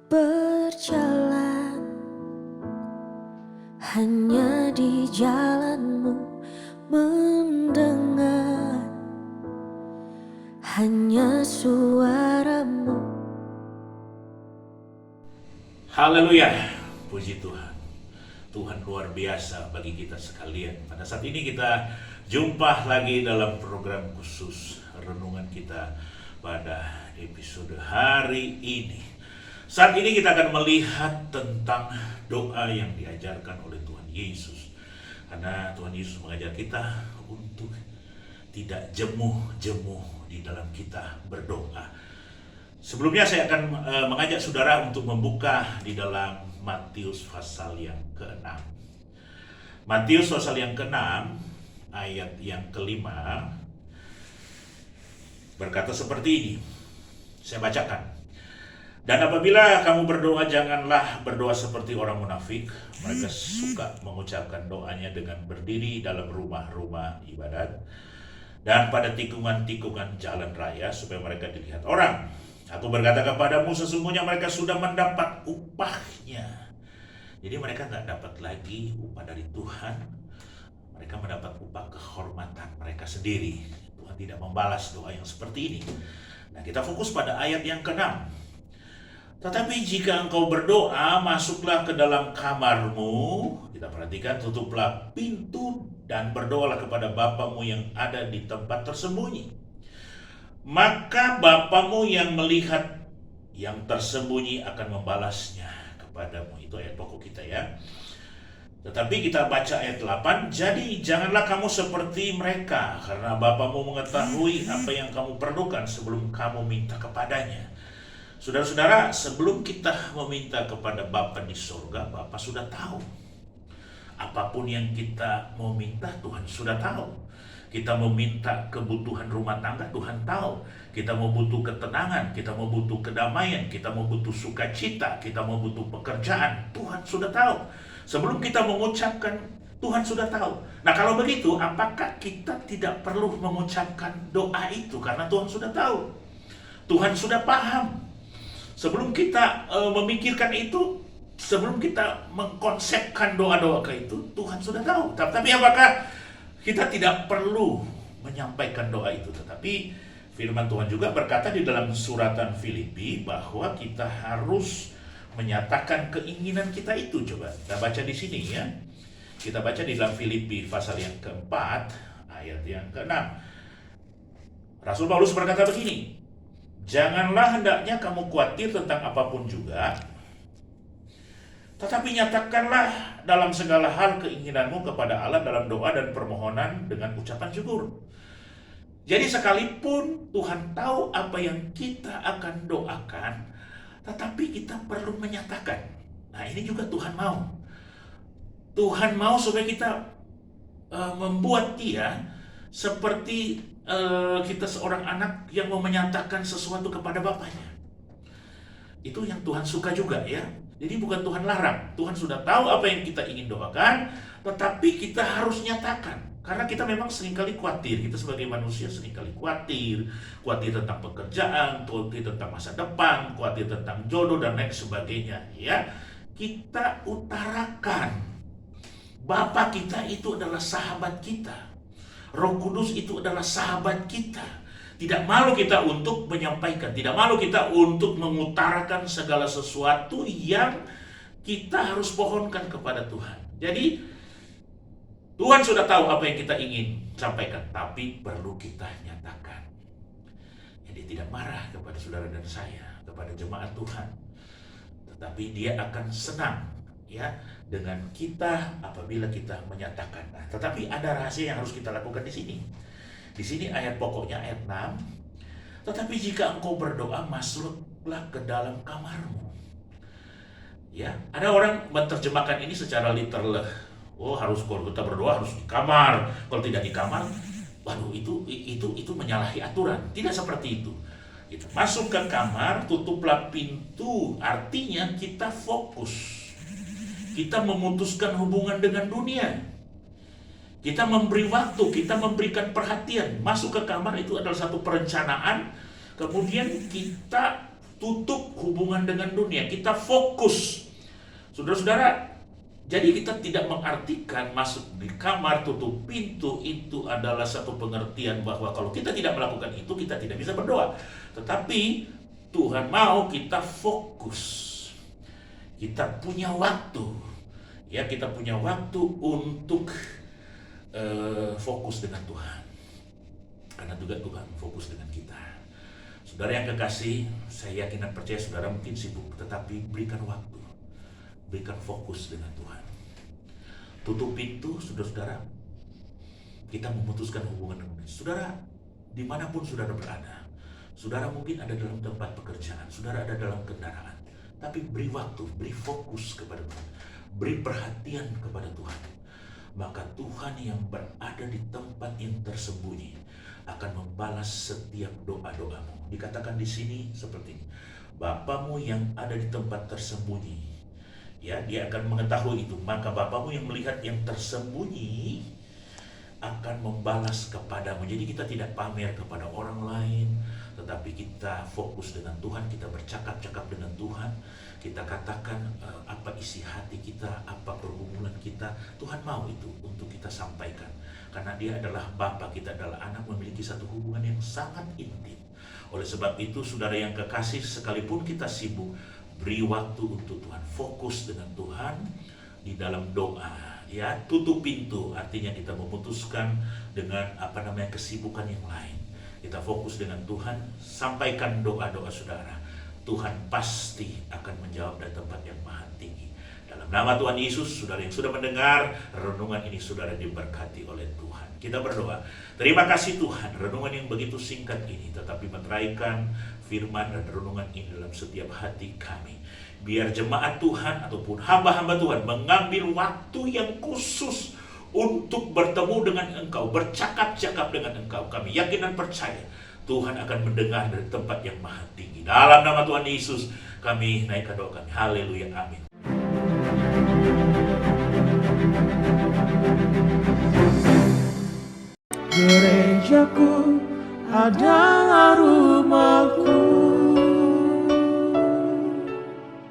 Berjalan hanya di jalanmu, mendengar hanya suaramu. Haleluya, puji Tuhan. Tuhan luar biasa bagi kita sekalian. Pada saat ini kita jumpa lagi dalam program khusus renungan kita pada episode hari ini. Saat ini kita akan melihat tentang doa yang diajarkan oleh Tuhan Yesus. Karena Tuhan Yesus mengajar kita untuk tidak jemuh-jemuh di dalam kita berdoa. Sebelumnya saya akan mengajak saudara untuk membuka di dalam Matius pasal yang ke-6. Matius pasal yang ke-6 ayat yang ke-5 berkata seperti ini. Saya bacakan. Dan apabila kamu berdoa, janganlah berdoa seperti orang munafik. Mereka suka mengucapkan doanya dengan berdiri dalam rumah-rumah ibadat dan pada tikungan-tikungan jalan raya supaya mereka dilihat orang. Aku berkata kepadamu, sesungguhnya mereka sudah mendapat upahnya. Jadi mereka nggak dapat lagi upah dari Tuhan. Mereka mendapat upah kehormatan mereka sendiri. Tuhan tidak membalas doa yang seperti ini. Nah, kita fokus pada ayat yang ke-6. Tetapi jika engkau berdoa, masuklah ke dalam kamarmu. Kita perhatikan, tutuplah pintu dan berdoalah kepada Bapamu yang ada di tempat tersembunyi. Maka Bapamu yang melihat yang tersembunyi akan membalasnya kepadamu. Itu ayat pokok kita ya. Tetapi kita baca ayat 8. Jadi janganlah kamu seperti mereka, karena Bapamu mengetahui apa yang kamu perlukan sebelum kamu minta kepadanya. Saudara-saudara, sebelum kita meminta kepada Bapa di surga, Bapa sudah tahu. Apapun yang kita mau minta, Tuhan sudah tahu. Kita mau minta kebutuhan rumah tangga, Tuhan tahu. Kita mau butuh ketenangan, kita mau butuh kedamaian, kita mau butuh sukacita, kita mau butuh pekerjaan, Tuhan sudah tahu. Sebelum kita mengucapkan, Tuhan sudah tahu. Nah, kalau begitu, apakah kita tidak perlu mengucapkan doa itu? Karena Tuhan sudah tahu. Tuhan sudah paham. Sebelum kita memikirkan itu, sebelum kita mengkonsepkan doa-doa ke itu, Tuhan sudah tahu. Tapi apakah kita tidak perlu menyampaikan doa itu? Tetapi firman Tuhan juga berkata di dalam suratan Filipi bahwa kita harus menyatakan keinginan kita itu. Coba kita baca di sini ya. Kita baca di dalam Filipi pasal yang keempat, ayat yang ke-6. Rasul Paulus berkata begini. Janganlah hendaknya kamu khawatir tentang apapun juga, tetapi nyatakanlah dalam segala hal keinginanmu kepada Allah dalam doa dan permohonan dengan ucapan syukur. Jadi sekalipun Tuhan tahu apa yang kita akan doakan, tetapi kita perlu menyatakan. Nah, ini juga Tuhan mau. Tuhan mau supaya kita membuat dia seperti kita seorang anak yang mau menyatakan sesuatu kepada bapaknya. Itu yang Tuhan suka juga ya. Jadi bukan Tuhan larang. Tuhan sudah tahu apa yang kita ingin doakan, tetapi kita harus nyatakan. Karena kita memang seringkali khawatir. Kita sebagai manusia seringkali khawatir. Khawatir tentang pekerjaan, khawatir tentang masa depan, khawatir tentang jodoh dan lain sebagainya. Ya, kita utarakan. Bapa kita itu adalah sahabat kita. Roh Kudus itu adalah sahabat kita. Tidak malu kita untuk menyampaikan, tidak malu kita untuk mengutarakan segala sesuatu yang kita harus pohonkan kepada Tuhan. Jadi Tuhan sudah tahu apa yang kita ingin sampaikan, tapi perlu kita nyatakan. Jadi tidak marah kepada saudara dan saya, kepada jemaat Tuhan, tetapi dia akan senang ya dengan kita apabila kita menyatakan. Nah, tetapi ada rahasia yang harus kita lakukan di sini. Di sini ayat pokoknya ayat 6. Tetapi jika engkau berdoa, masuklah ke dalam kamarmu. Ya, ada orang menerjemahkan ini secara literal. Oh, harus kalau kita berdoa harus di kamar. Kalau tidak di kamar, waduh itu menyalahi aturan. Tidak seperti itu. Kita masuk ke kamar, tutuplah pintu. Artinya kita fokus. Kita memutuskan hubungan dengan dunia. Kita memberi waktu, kita memberikan perhatian. Masuk ke kamar itu adalah satu perencanaan. Kemudian kita tutup hubungan dengan dunia, kita fokus. Saudara-saudara, jadi kita tidak mengartikan masuk di kamar, tutup pintu itu adalah satu pengertian bahwa kalau kita tidak melakukan itu, kita tidak bisa berdoa. Tetapi Tuhan mau kita fokus. Kita punya waktu. Ya, kita punya waktu untuk fokus dengan Tuhan. Karena juga Tuhan fokus dengan kita. Saudara yang kekasih, saya yakin dan percaya saudara mungkin sibuk, tetapi berikan waktu, berikan fokus dengan Tuhan. Tutup pintu, saudara-saudara, kita memutuskan hubungan dengan saudara. Dimanapun saudara berada, saudara mungkin ada dalam tempat pekerjaan, saudara ada dalam kendaraan, tapi beri waktu, beri fokus kepada Tuhan, beri perhatian kepada Tuhan. Maka Tuhan yang berada di tempat yang tersembunyi akan membalas setiap doa-doamu. Dikatakan di sini seperti ini, Bapamu yang ada di tempat tersembunyi, ya, dia akan mengetahui itu. Maka Bapamu yang melihat yang tersembunyi akan membalas kepadamu. Jadi kita tidak pamer kepada orang lain, tetapi kita fokus dengan Tuhan, kita bercakap-cakap dengan Tuhan, kita katakan apa isi hati kita, apa pergumulan kita. Tuhan mau itu untuk kita sampaikan, karena dia adalah Bapa, kita adalah anak, memiliki satu hubungan yang sangat intim. Oleh sebab itu, saudara yang kekasih, sekalipun kita sibuk, beri waktu untuk Tuhan, fokus dengan Tuhan di dalam doa. Ya, tutup pintu artinya kita memutuskan dengan kesibukan yang lain. Kita fokus dengan Tuhan, sampaikan doa-doa saudara. Tuhan pasti akan menjawab dari tempat yang maha tinggi. Dalam nama Tuhan Yesus, saudara yang sudah mendengar renungan ini, saudara diberkati oleh Tuhan. Kita berdoa. Terima kasih Tuhan, renungan yang begitu singkat ini tetapi meteraikan firman dan renungan ini dalam setiap hati kami. Biar jemaat Tuhan ataupun hamba-hamba Tuhan mengambil waktu yang khusus untuk bertemu dengan Engkau, bercakap-cakap dengan Engkau. Kami yakin dan percaya Tuhan akan mendengar dari tempat yang maha tinggi. Dalam nama Tuhan Yesus kami naikkan doa kami. Haleluya, amin. Gerejaku adalah rumahku.